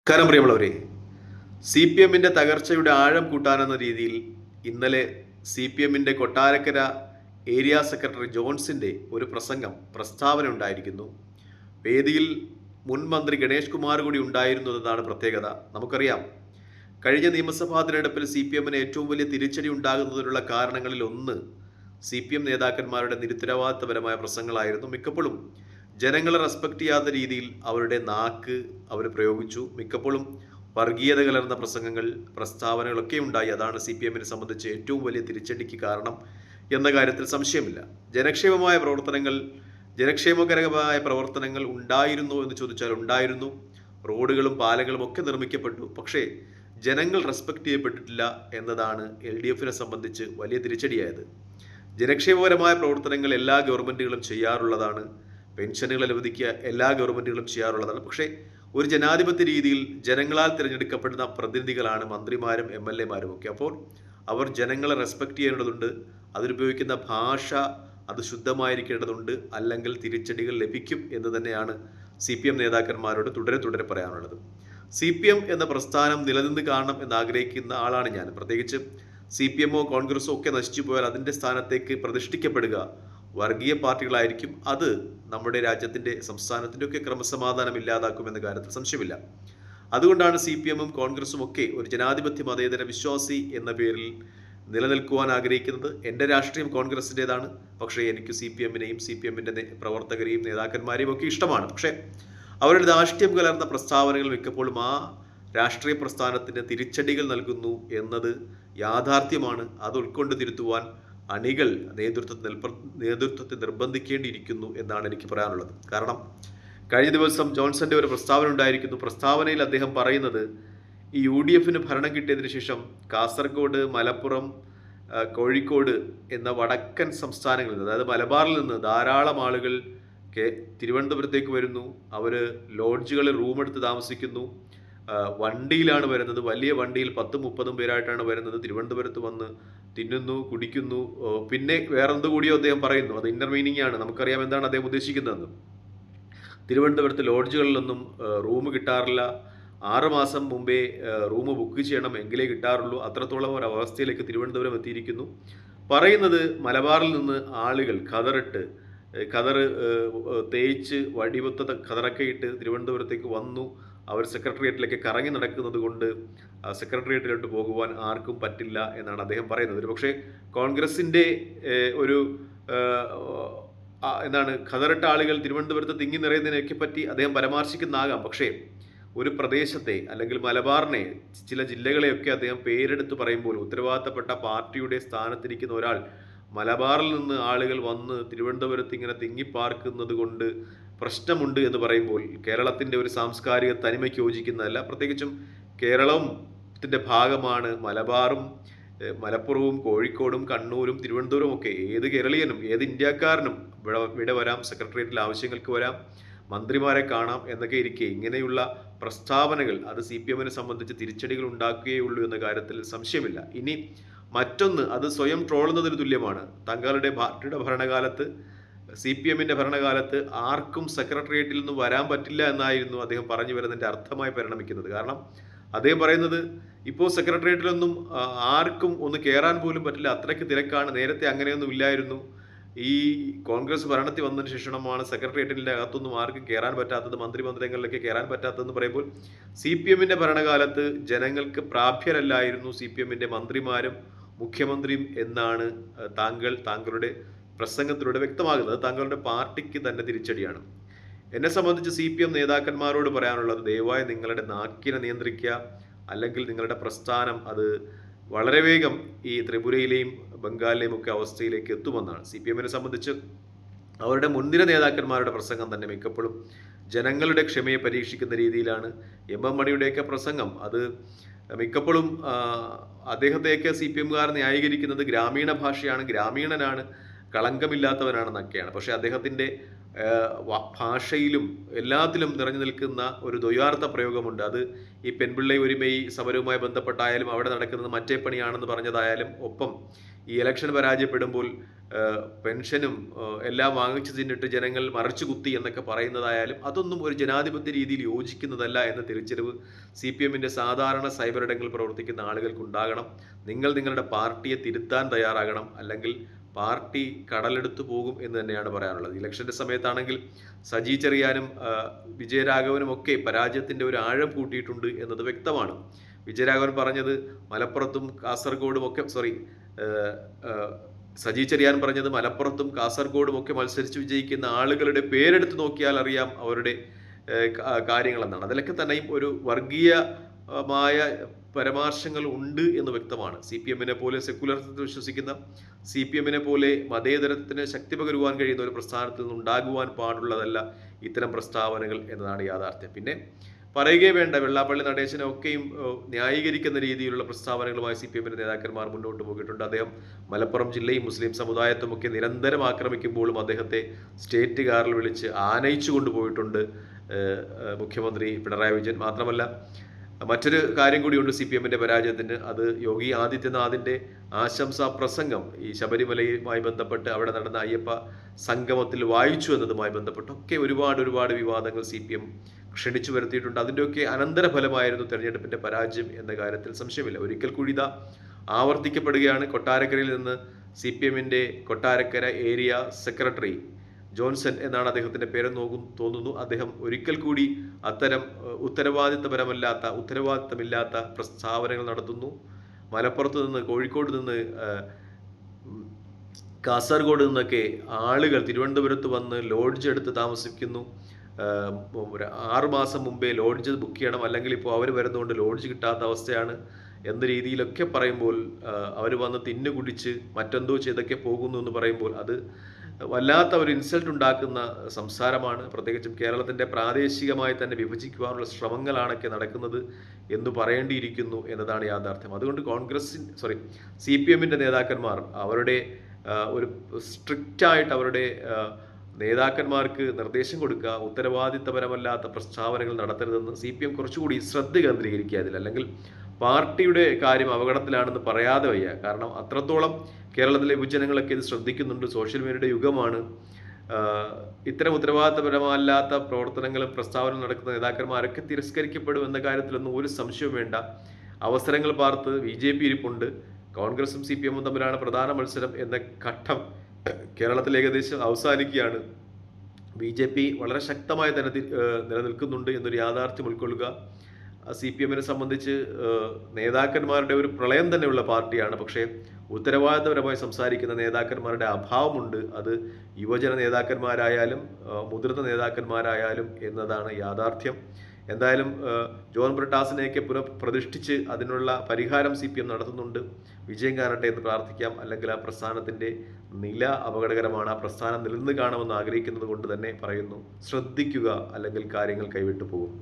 നമസ്കാരം പ്രിയമുള്ളവരെ, C P എമ്മിൻ്റെ തകർച്ചയുടെ ആഴം കൂട്ടാനെന്ന രീതിയിൽ ഇന്നലെ സി പി എമ്മിൻ്റെ കൊട്ടാരക്കര ഏരിയ സെക്രട്ടറി ജോൺസിൻ്റെ ഒരു പ്രസ്താവന ഉണ്ടായിരിക്കുന്നു. വേദിയിൽ മുൻ മന്ത്രി ഗണേഷ് കുമാർ കൂടി ഉണ്ടായിരുന്നു എന്നതാണ് പ്രത്യേകത. നമുക്കറിയാം, കഴിഞ്ഞ നിയമസഭാ തിരഞ്ഞെടുപ്പിൽ സി പി എമ്മിന് ഏറ്റവും വലിയ തിരിച്ചടി ഉണ്ടാകുന്നതിനുള്ള കാരണങ്ങളിൽ ഒന്ന് സി പി എം നേതാക്കന്മാരുടെ നിരുത്തരവാദിത്തപരമായ പ്രസംഗങ്ങളായിരുന്നു. മിക്കപ്പോഴും ജനങ്ങളെ റെസ്പെക്ട് ചെയ്യാത്ത രീതിയിൽ അവരുടെ നാക്ക് അവർ പ്രയോഗിച്ചു. മിക്കപ്പോഴും വർഗീയത കലർന്ന പ്രസംഗങ്ങൾ, പ്രസ്താവനകളൊക്കെ ഉണ്ടായി. അതാണ് സി പി എമ്മിനെ സംബന്ധിച്ച് ഏറ്റവും വലിയ തിരിച്ചടിക്ക് കാരണം എന്ന കാര്യത്തിൽ സംശയമില്ല. ജനക്ഷേമകരമായ പ്രവർത്തനങ്ങൾ ഉണ്ടായിരുന്നു എന്ന് ചോദിച്ചാൽ ഉണ്ടായിരുന്നു. റോഡുകളും പാലങ്ങളും ഒക്കെ നിർമ്മിക്കപ്പെട്ടു. പക്ഷേ ജനങ്ങൾ റെസ്പെക്ട് ചെയ്യപ്പെട്ടിട്ടില്ല എന്നതാണ് എൽ ഡി എഫിനെ സംബന്ധിച്ച് വലിയ തിരിച്ചടിയായത്. ജനക്ഷേമപരമായ പ്രവർത്തനങ്ങൾ എല്ലാ ഗവൺമെൻറ്റുകളും ചെയ്യാറുള്ളതാണ്. പെൻഷനുകൾ അനുവദിക്കുക എല്ലാ ഗവൺമെൻറ്റുകളും ചെയ്യാറുള്ളതാണ്. പക്ഷേ ഒരു ജനാധിപത്യ രീതിയിൽ ജനങ്ങളാൽ തിരഞ്ഞെടുക്കപ്പെടുന്ന പ്രതിനിധികളാണ് മന്ത്രിമാരും എം എൽ എമാരും ഒക്കെ. അപ്പോൾ അവർ ജനങ്ങളെ റെസ്പെക്ട് ചെയ്യേണ്ടതുണ്ട്. അതിനുപയോഗിക്കുന്ന ഭാഷ അത് ശുദ്ധമായിരിക്കേണ്ടതുണ്ട്. അല്ലെങ്കിൽ തിരിച്ചടികൾ ലഭിക്കും എന്ന് തന്നെയാണ് സി പി എം നേതാക്കന്മാരോട് തുടരെ പറയാനുള്ളത്. സി പി എം എന്ന പ്രസ്ഥാനം നിലനിന്ന് കാണണം എന്നാഗ്രഹിക്കുന്ന ആളാണ് ഞാൻ. പ്രത്യേകിച്ച് സി പി എമ്മോ കോൺഗ്രസോ ഒക്കെ നശിച്ചു പോയാൽ അതിൻ്റെ സ്ഥാനത്തേക്ക് പ്രതിഷ്ഠിക്കപ്പെടുക വർഗീയ പാർട്ടികളായിരിക്കും. അത് നമ്മുടെ രാജ്യത്തിൻ്റെ സംസ്ഥാനത്തിൻ്റെ ഒക്കെ ക്രമസമാധാനം ഇല്ലാതാക്കുമെന്ന കാര്യത്തിൽ സംശയമില്ല. അതുകൊണ്ടാണ് സി പി എമ്മും കോൺഗ്രസും ഒക്കെ ഒരു ജനാധിപത്യ മതേതര വിശ്വാസി എന്ന പേരിൽ നിലനിൽക്കുവാൻ ആഗ്രഹിക്കുന്നത്. എൻ്റെ രാഷ്ട്രീയം കോൺഗ്രസിൻ്റെതാണ്. പക്ഷേ എനിക്ക് സി പി എമ്മിനെയും സി പി എമ്മിൻ്റെ പ്രവർത്തകരെയും നേതാക്കന്മാരെയും ഒക്കെ ഇഷ്ടമാണ്. പക്ഷേ അവരുടെ ധാർഷ്ട്യം കലർന്ന പ്രസ്താവനകൾ മിക്കപ്പോഴും ആ രാഷ്ട്രീയ പ്രസ്ഥാനത്തിന് തിരിച്ചടികൾ നൽകുന്നു എന്നത് യാഥാർത്ഥ്യമാണ്. അത് ഉൾക്കൊണ്ട് തിരുത്തുവാൻ അണികൾ നേതൃത്വത്തെ നിർബന്ധിക്കേണ്ടിയിരിക്കുന്നു എന്നാണ് എനിക്ക് പറയാനുള്ളത്. കാരണം കഴിഞ്ഞ ദിവസം ജോൺസന്റെ ഒരു പ്രസ്താവന ഉണ്ടായിരിക്കുന്നു. പ്രസ്താവനയിൽ അദ്ദേഹം പറയുന്നത്, ഈ യു ഡി എഫിന് ഭരണം കിട്ടിയതിനു ശേഷം കാസർഗോഡ്, മലപ്പുറം, കോഴിക്കോട് എന്ന വടക്കൻ സംസ്ഥാനങ്ങളിൽ നിന്ന്, അതായത് മലബാറിൽ നിന്ന് ധാരാളം ആളുകൾ തിരുവനന്തപുരത്തേക്ക് വരുന്നു. അവർ ലോഡ്ജുകളിൽ റൂമെടുത്ത് താമസിക്കുന്നു. വണ്ടിയിലാണ് വരുന്നത്. വലിയ വണ്ടിയിൽ 10-30 പേരായിട്ടാണ് വരുന്നത്. തിരുവനന്തപുരത്ത് വന്ന് തിന്നുന്നു, കുടിക്കുന്നു. പിന്നെ വേറെന്ത് കൂടിയോ അദ്ദേഹം പറയുന്നു. അത് ഇന്നർ മീനിങ് ആണ്. നമുക്കറിയാം എന്താണ് അദ്ദേഹം ഉദ്ദേശിക്കുന്നതെന്ന്. തിരുവനന്തപുരത്ത് ലോഡ്ജുകളിലൊന്നും റൂം കിട്ടാറില്ല. 6 മാസം മുമ്പേ റൂം ബുക്ക് ചെയ്യണം, എങ്കിലേ കിട്ടാറുള്ളൂ. അത്രത്തോളം ഒരു അവസ്ഥയിലേക്ക് തിരുവനന്തപുരം എത്തിയിരിക്കുന്നു. പറയുന്നത്, മലബാറിൽ നിന്ന് ആളുകൾ ഖദർ തേച്ച് വടിവത്ത ഖദറൊക്കെ ഇട്ട് തിരുവനന്തപുരത്തേക്ക് വന്നു. അവർ സെക്രട്ടേറിയറ്റിലേക്ക് കറങ്ങി നടക്കുന്നത് കൊണ്ട് സെക്രട്ടേറിയറ്റിലോട്ട് പോകുവാൻ ആർക്കും പറ്റില്ല എന്നാണ് അദ്ദേഹം പറയുന്നത്. ഒരു പക്ഷേ കോൺഗ്രസിൻ്റെ ഒരു ഖദറിട്ട ആളുകൾ തിരുവനന്തപുരത്ത് തിങ്ങി നിറയുന്നതിനെയൊക്കെ പറ്റി അദ്ദേഹം പരാമർശിക്കുന്നതാകാം. പക്ഷേ ഒരു പ്രദേശത്തെ അല്ലെങ്കിൽ മലബാറിനെ, ചില ജില്ലകളെയൊക്കെ അദ്ദേഹം പേരെടുത്ത് പറയുമ്പോൾ ഉത്തരവാദിത്തപ്പെട്ട പാർട്ടിയുടെ സ്ഥാനത്തിരിക്കുന്ന ഒരാൾ മലബാറിൽ നിന്ന് ആളുകൾ വന്ന് തിരുവനന്തപുരത്ത് ഇങ്ങനെ തിങ്ങിപ്പാർക്കുന്നത് കൊണ്ട് പ്രശ്നമുണ്ട് എന്ന് പറയുമ്പോൾ കേരളത്തിൻ്റെ ഒരു സാംസ്കാരിക തനിമയ്ക്ക് യോജിക്കുന്നതല്ല. പ്രത്യേകിച്ചും കേരളത്തിൻ്റെ ഭാഗമാണ് മലബാറും മലപ്പുറവും കോഴിക്കോടും കണ്ണൂരും തിരുവനന്തപുരവും ഒക്കെ. ഏത് കേരളീയനും ഏത് ഇന്ത്യക്കാരനും ഇവിടെ വരാം, സെക്രട്ടേറിയറ്റിൽ ആവശ്യങ്ങൾക്ക് വരാം, മന്ത്രിമാരെ കാണാം എന്നൊക്കെ ഇരിക്കെ ഇങ്ങനെയുള്ള പ്രസ്താവനകൾ അത് സി പി എമ്മിനെ സംബന്ധിച്ച് തിരിച്ചടികൾ ഉണ്ടാക്കുകയുള്ളൂ എന്ന കാര്യത്തിൽ സംശയമില്ല. ഇനി മറ്റൊന്ന്, അത് സ്വയം ട്രോളുന്നതിന് തുല്യമാണ്. തങ്ങളുടെ പാർട്ടിയുടെ ഭരണകാലത്ത്, സി പി എമ്മിൻ്റെ ഭരണകാലത്ത് ആർക്കും സെക്രട്ടേറിയറ്റിൽ നിന്നും വരാൻ പറ്റില്ല എന്നായിരുന്നു അദ്ദേഹം പറഞ്ഞു വരുന്നതിൻ്റെ അർത്ഥമായി പരിണമിക്കുന്നത്. കാരണം അദ്ദേഹം പറയുന്നത്, ഇപ്പോൾ സെക്രട്ടേറിയറ്റിലൊന്നും ആർക്കും ഒന്ന് കയറാൻ പോലും പറ്റില്ല, അത്രയ്ക്ക് തിരക്കാണ്. നേരത്തെ അങ്ങനെയൊന്നും ഇല്ലായിരുന്നു. ഈ കോൺഗ്രസ് ഭരണത്തിൽ വന്നതിന് ശേഷമാണ് സെക്രട്ടേറിയറ്റിൻ്റെ അകത്തൊന്നും ആർക്കും കയറാൻ പറ്റാത്തത്, മന്ത്രിമന്ദിരങ്ങളിലൊക്കെ കയറാൻ പറ്റാത്തതെന്ന് പറയുമ്പോൾ സി പി എമ്മിൻ്റെ ഭരണകാലത്ത് ജനങ്ങൾക്ക് പ്രാപ്യരല്ലായിരുന്നു സി പി എമ്മിൻ്റെ മന്ത്രിമാരും മുഖ്യമന്ത്രിയും എന്നാണ് താങ്കളുടെ പ്രസംഗത്തിലൂടെ വ്യക്തമാകുന്നത്. താങ്കളുടെ പാർട്ടിക്ക് തന്നെ തിരിച്ചടിയാണ്. എന്നെ സംബന്ധിച്ച് സി പി എം നേതാക്കന്മാരോട് പറയാനുള്ളത്, ദയവായി നിങ്ങളുടെ നാക്കിനെ നിയന്ത്രിക്കുക. അല്ലെങ്കിൽ നിങ്ങളുടെ പ്രസ്ഥാനം അത് വളരെ വേഗം ഈ ത്രിപുരയിലെയും ബംഗാളിലെയും ഒക്കെ അവസ്ഥയിലേക്ക് എത്തുമെന്നാണ്. സി പി എമ്മിനെ സംബന്ധിച്ച് അവരുടെ മുൻനിര നേതാക്കന്മാരുടെ പ്രസംഗം തന്നെ മിക്കപ്പോഴും ജനങ്ങളുടെ ക്ഷമയെ പരീക്ഷിക്കുന്ന രീതിയിലാണ്. എം എം മണിയുടെയൊക്കെ പ്രസംഗം അത് മിക്കപ്പോഴും അദ്ദേഹത്തെയൊക്കെ സി പി എമ്മുകാർ ന്യായീകരിക്കുന്നത് ഗ്രാമീണ ഭാഷയാണ്, ഗ്രാമീണനാണ്, കളങ്കമില്ലാത്തവനാണെന്നൊക്കെയാണ്. പക്ഷേ അദ്ദേഹത്തിൻ്റെ ഭാഷയിലും എല്ലാത്തിലും നിറഞ്ഞു നിൽക്കുന്ന ഒരു ദ്വയാർത്ഥ പ്രയോഗമുണ്ട്. അത് ഈ പെൺപിള്ളை ഒരുമൈ സമരവുമായി ബന്ധപ്പെട്ടായാലും അവിടെ നടക്കുന്നത് മറ്റേ പണിയാണെന്ന് പറഞ്ഞതായാലും, ഒപ്പം ഈ ഇലക്ഷൻ പരാജയപ്പെടുമ്പോൾ പെൻഷനും എല്ലാം വാങ്ങിച്ചു തിന്നിട്ട് ജനങ്ങൾ മറച്ചു കുത്തി എന്നൊക്കെ പറയുന്നതായാലും അതൊന്നും ഒരു ജനാധിപത്യ രീതിയിൽ യോജിക്കുന്നതല്ല എന്ന തിരിച്ചറിവ് CPMന്റെ സാധാരണ സൈബർ ഇടങ്ങളിൽ പ്രവർത്തിക്കുന്ന ആളുകൾക്ക് ഉണ്ടാകണം. നിങ്ങൾ നിങ്ങളുടെ പാർട്ടിയെ തിരുത്താൻ തയ്യാറാകണം, അല്ലെങ്കിൽ പാർട്ടി കടലെടുത്തു പോകും എന്ന് തന്നെയാണ് പറയാനുള്ളത്. ഇലക്ഷന്റെ സമയത്താണെങ്കിൽ സജി ചെറിയാനും വിജയരാഘവനും ഒക്കെ പരാജയത്തിന്റെ ഒരു ആഴം കൂട്ടിയിട്ടുണ്ട് എന്നത് വ്യക്തമാണ്. വിജയരാഘവൻ പറഞ്ഞത് മലപ്പുറത്തും കാസർഗോഡും ഒക്കെ സജി ചെറിയാൻ പറഞ്ഞത് മലപ്പുറത്തും കാസർഗോഡും ഒക്കെ മത്സരിച്ച് വിജയിക്കുന്ന ആളുകളുടെ പേരെടുത്ത് നോക്കിയാൽ അറിയാം അവരുടെ കാര്യങ്ങൾ എന്നാണ്. അതിലൊക്കെ തന്നെയും ഒരു വർഗീയമായ പരാമർശങ്ങൾ ഉണ്ട് എന്ന് വ്യക്തമാണ്. CPMനെ പോലെ സെക്കുലറിസത്തിൽ വിശ്വസിക്കുന്ന, CPMനെ പോലെ മതേതരത്തിന് ശക്തി പകരുവാൻ കഴിയുന്ന ഒരു പ്രസ്ഥാനത്തിൽ നിന്ന് ഉണ്ടാകുവാൻ പാടുള്ളതല്ല ഇത്തരം പ്രസ്താവനകൾ എന്നതാണ് യാഥാർത്ഥ്യം. പിന്നെ പറയുകയേ വേണ്ട, വെള്ളാപ്പള്ളി നടേശനെ ഒക്കെയും ന്യായീകരിക്കുന്ന രീതിയിലുള്ള പ്രസ്താവനകളുമായി CPMന്റെ നേതാക്കന്മാർ മുന്നോട്ട് പോയിട്ടുണ്ട്. അദ്ദേഹം മലപ്പുറം ജില്ലയും മുസ്ലിം സമുദായത്തുമൊക്കെ നിരന്തരം ആക്രമിക്കുമ്പോഴും അദ്ദേഹത്തെ സ്റ്റേറ്റ് കാറിൽ വിളിച്ച് ആനയിച്ചു കൊണ്ടുപോയിട്ടുണ്ട് മുഖ്യമന്ത്രി പിണറായി വിജയൻ. മാത്രമല്ല മറ്റൊരു കാര്യം കൂടിയുണ്ട് CPMന്റെ പരാജയത്തിന്. അത് യോഗി ആദിത്യനാഥിന്റെ ആശംസാ പ്രസംഗം ഈ ശബരിമലയുമായി ബന്ധപ്പെട്ട് അവിടെ നടന്ന അയ്യപ്പ സംഗമത്തിൽ വായിച്ചു എന്നതുമായി ബന്ധപ്പെട്ടൊക്കെ ഒരുപാട് വിവാദങ്ങൾ CPM ക്ഷണിച്ചു വരുത്തിയിട്ടുണ്ട്. അതിൻ്റെയൊക്കെ അനന്തരഫലമായിരുന്നു തെരഞ്ഞെടുപ്പിന്റെ പരാജയം എന്ന കാര്യത്തിൽ സംശയമില്ല. ഒരിക്കൽ കൂടി ഇതാ ആവർത്തിക്കപ്പെടുകയാണ്. കൊട്ടാരക്കരയിൽ നിന്ന് CPMന്റെ കൊട്ടാരക്കര ഏരിയ സെക്രട്ടറി ജോൺസൺ എന്നാണ് അദ്ദേഹത്തിന്റെ പേരെന്ന് തോന്നുന്നു. അദ്ദേഹം ഒരിക്കൽ കൂടി അത്തരം ഉത്തരവാദിത്തമില്ലാത്ത പ്രസ്താവനകൾ നടത്തുന്നു. മലപ്പുറത്ത് നിന്ന്, കോഴിക്കോട് നിന്ന്, കാസർഗോഡ് നിന്നൊക്കെ ആളുകൾ തിരുവനന്തപുരത്ത് വന്ന് ലോഡ്ജ് എടുത്ത് താമസിക്കുന്നു. 6 മാസം മുമ്പേ ലോഡ്ജ് ബുക്ക് ചെയ്യണം, അല്ലെങ്കിൽ ഇപ്പോൾ അവർ വരുന്നതുകൊണ്ട് ലോഡ്ജ് കിട്ടാത്ത അവസ്ഥയാണ് എന്ന രീതിയിലൊക്കെ പറയുമ്പോൾ, അവർ വന്ന് തിന്നുകുടിച്ച് മറ്റെന്തോ ചെയ്തൊക്കെ പോകുന്നു എന്ന് പറയുമ്പോൾ അത് വല്ലാത്ത ഒരു ഇൻസൾട്ട് ഉണ്ടാക്കുന്ന സംസാരമാണ്. പ്രത്യേകിച്ചും കേരളത്തിന്റെ പ്രാദേശികമായി തന്നെ വിഭജിക്കുവാനുള്ള ശ്രമങ്ങളാണൊക്കെ നടക്കുന്നത് എന്ന് പറയേണ്ടിയിരിക്കുന്നു എന്നതാണ് യാഥാർത്ഥ്യം. അതുകൊണ്ട് CPMന്റെ നേതാക്കന്മാർ അവരുടെ ഒരു സ്ട്രിക്റ്റ് ആയിട്ട് അവരുടെ നേതാക്കന്മാർക്ക് നിർദ്ദേശം കൊടുക്കുക, ഉത്തരവാദിത്തപരമല്ലാത്ത പ്രസ്താവനകൾ നടത്തരുതെന്ന്. CPM കുറച്ചുകൂടി ശ്രദ്ധ കേന്ദ്രീകരിക്കുക അതിൽ, അല്ലെങ്കിൽ പാർട്ടിയുടെ കാര്യം അപകടത്തിലാണെന്ന് പറയാതെ വയ്യ. കാരണം അത്രത്തോളം കേരളത്തിലെ യുവജനങ്ങളൊക്കെ ഇത് ശ്രദ്ധിക്കുന്നുണ്ട്. സോഷ്യൽ മീഡിയയുടെ യുഗമാണ്. ഇത്തരം ഉത്തരവാദിത്തപരമല്ലാത്ത പ്രവർത്തനങ്ങളും പ്രസ്താവനകളും നടക്കുന്ന നേതാക്കന്മാരൊക്കെ തിരസ്കരിക്കപ്പെടും എന്ന കാര്യത്തിലൊന്നും ഒരു സംശയവും വേണ്ട. അവസരങ്ങൾ പാർത്ത് BJP ഇരിപ്പുണ്ട്. കോൺഗ്രസും CPMും തമ്മിലാണ് പ്രധാന മത്സരം എന്ന ഘട്ടം കേരളത്തിൽ ഏകദേശം അവസാനിക്കുകയാണ്. BJP വളരെ ശക്തമായി തന്നെ നിലനിൽക്കുന്നുണ്ട് എന്നൊരു യാഥാർത്ഥ്യം ഉൾക്കൊള്ളുക. CPMനെ സംബന്ധിച്ച് നേതാക്കന്മാരുടെ ഒരു പ്രളയം തന്നെയുള്ള പാർട്ടിയാണ്. പക്ഷേ ഉത്തരവാദിത്തപരമായി സംസാരിക്കുന്ന നേതാക്കന്മാരുടെ അഭാവമുണ്ട്. അത് യുവജന നേതാക്കന്മാരായാലും മുതിർന്ന നേതാക്കന്മാരായാലും എന്നതാണ് യാഥാർത്ഥ്യം. എന്തായാലും ജോൺ ബ്രിട്ടാസിനെയൊക്കെ പുനഃപ്രതിഷ്ഠിച്ച് അതിനുള്ള പരിഹാരം CPM നടത്തുന്നുണ്ട്. വിജയം കാണട്ടെ എന്ന് പ്രാർത്ഥിക്കാം. അല്ലെങ്കിൽ ആ പ്രസ്ഥാനത്തിന്റെ നില അപകടകരമാണ്. ആ പ്രസ്ഥാനം നിലനിന്ന് കാണുമെന്ന് ആഗ്രഹിക്കുന്നത് കൊണ്ട് തന്നെ പറയുന്നു, ശ്രദ്ധിക്കുക, അല്ലെങ്കിൽ കാര്യങ്ങൾ കൈവിട്ടു പോകും.